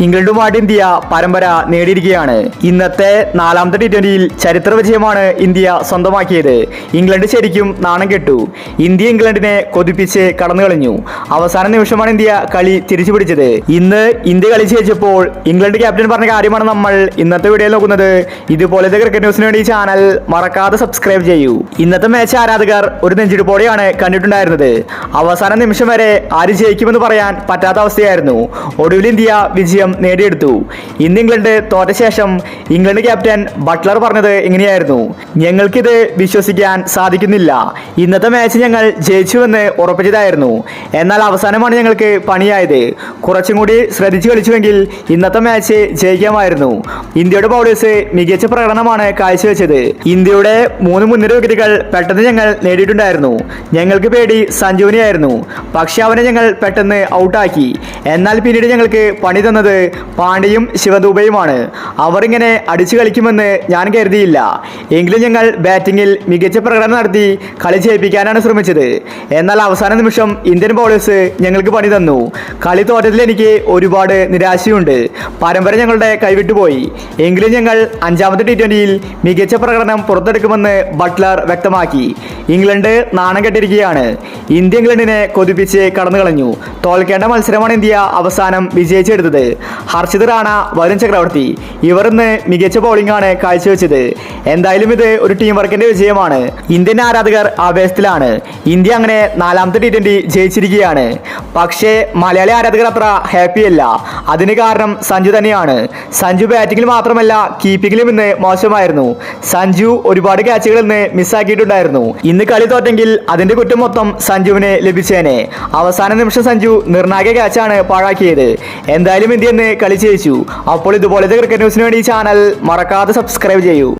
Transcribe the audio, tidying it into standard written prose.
ഇംഗ്ലണ്ടുമായിട്ട് India പരമ്പര നേടിയിരിക്കുകയാണ്. ഇന്നത്തെ നാലാമത്തെ T20യിൽ ചരിത്ര വിജയമാണ് ഇന്ത്യ സ്വന്തമാക്കിയത്. ഇംഗ്ലണ്ട് ശരിക്കും നാണം കെട്ടു. ഇന്ത്യ ഇംഗ്ലണ്ടിനെ കൊതിപ്പിച്ച് കടന്നു കളഞ്ഞു. അവസാന നിമിഷമാണ് ഇന്ത്യ കളി തിരിച്ചു പിടിച്ചത്. ഇന്ന് ഇന്ത്യ കളി ജയിച്ചപ്പോൾ ഇംഗ്ലണ്ട് ക്യാപ്റ്റൻ പറഞ്ഞ കാര്യമാണ് നമ്മൾ ഇന്നത്തെ വീഡിയോയിൽ നോക്കുന്നത്. ഇതുപോലത്തെ ക്രിക്കറ്റ് ന്യൂസിന് വേണ്ടി ചാനൽ മറക്കാതെ സബ്സ്ക്രൈബ് ചെയ്യൂ. ഇന്നത്തെ മാച്ച് ആരാധകർ ഒരു നെഞ്ചിടിപ്പോടെയാണ് കണ്ടിട്ടുണ്ടായിരുന്നത്. അവസാന നിമിഷം വരെ ആര് ജയിക്കുമെന്ന് പറയാൻ പറ്റാത്ത അവസ്ഥയായിരുന്നു. ഒടുവിൽ ഇന്ത്യ വിജയം നേടിയെടുത്തു. ഇന്ന് ഇംഗ്ലണ്ട് തോറ്റ ശേഷം ഇംഗ്ലണ്ട് ക്യാപ്റ്റൻ ബട്ട്ലർ പറഞ്ഞത് ഇങ്ങനെയായിരുന്നു: ഞങ്ങൾക്കിത് വിശ്വസിക്കാൻ സാധിക്കുന്നില്ല. ഇന്നത്തെ മാച്ച് ഞങ്ങൾ ജയിച്ചുവെന്ന് ഉറപ്പിച്ചതായിരുന്നു. എന്നാൽ അവസാനമാണ് ഞങ്ങൾക്ക് പണിയായത്. കുറച്ചും കൂടി ശ്രദ്ധിച്ചു കളിച്ചുവെങ്കിൽ ഇന്നത്തെ മാച്ച് ജയിക്കാമായിരുന്നു. ഇന്ത്യയുടെ ബൗളേഴ്സ് മികച്ച പ്രകടനമാണ് കാഴ്ചവെച്ചത്. ഇന്ത്യയുടെ 3 മുൻനിര വിക്കറ്റുകൾ പെട്ടെന്ന് ഞങ്ങൾ നേടിയിട്ടുണ്ടായിരുന്നു. ഞങ്ങൾക്ക് പേടി സഞ്ജുവിനെയായിരുന്നു. പക്ഷെ അവനെ ഞങ്ങൾ പെട്ടെന്ന് ഔട്ടാക്കി. എന്നാൽ പിന്നീട് ഞങ്ങൾക്ക് പണി തന്നത് പാണ്ഡ്യയും ശിവദൂബയുമാണ്. അവർ ഇങ്ങനെ അടിച്ചു കളിക്കുമെന്ന് ഞാൻ കരുതിയില്ല. എങ്കിലും ഞങ്ങൾ ബാറ്റിംഗിൽ മികച്ച പ്രകടനം നടത്തി കളി ജയിപ്പിക്കാനാണ് ശ്രമിച്ചത്. എന്നാൽ അവസാന നിമിഷം ഇന്ത്യൻ ബൗളേഴ്സ് ഞങ്ങൾക്ക് പണി തന്നു. കളി തോറ്റത്തിൽ എനിക്ക് ഒരുപാട് നിരാശയുണ്ട്. പരമ്പര ഞങ്ങളുടെ കൈവിട്ടുപോയി. എങ്കിലും ഞങ്ങൾ 5ാമത്തെ T20യിൽ മികച്ച പ്രകടനം പുറത്തെടുക്കുമെന്ന് ബട്ട്ലർ വ്യക്തമാക്കി. ഇംഗ്ലണ്ട് നാണം കെട്ടിരിക്കുകയാണ്. ഇന്ത്യ ഇംഗ്ലണ്ടിനെ കൊതിപ്പിച്ച് കടന്നു കളഞ്ഞു. തോൽക്കേണ്ട മത്സരമാണ് ഇന്ത്യ അവസാനം വിജയിച്ചെടുത്തത്. ഹർഷിത് റാണ, വരുൺ ചക്രവർത്തി ഇവർ ഇന്ന് മികച്ച ബൗളിംഗ് ആണ് കാഴ്ചവെച്ചത്. എന്തായാലും ഇത് ഒരു ടീം വർക്കിന്റെ വിജയമാണ്. ഇന്ത്യൻ ആരാധകർ ആവേശത്തിലാണ്. ഇന്ത്യ അങ്ങനെ 4ാമത്തെ T20 ജയിച്ചിരിക്കുകയാണ്. പക്ഷേ മലയാളി ആരാധകർ അത്ര ഹാപ്പിയല്ല. അതിന് കാരണം സഞ്ജു തന്നെയാണ്. സഞ്ജു ബാറ്റിംഗിൽ മാത്രമല്ല കീപ്പിംഗിലും ഇന്ന് മോശമായിരുന്നു. സഞ്ജു ഒരുപാട് ക്യാച്ചുകൾ ഇന്ന് മിസ്സാക്കിയിട്ടുണ്ടായിരുന്നു. ഇന്ന് കളി തോറ്റെങ്കിൽ അതിന്റെ കുറ്റം മൊത്തം സഞ്ജുവിനെ ലഭിച്ചേനെ. അവസാന നിമിഷം സഞ്ജു നിർണായക ക്യാച്ചാണ് പാഴാക്കിയത്. എന്തായാലും ഇന്ത്യ ഇന്ന് കളി ജയിച്ചു. അപ്പോൾ ഇതുപോലത്തെ ക്രിക്കറ്റ് ന്യൂസിന് വേണ്ടി ചാനൽ മറക്കാതെ സബ്സ്ക്രൈബ് ചെയ്യൂ.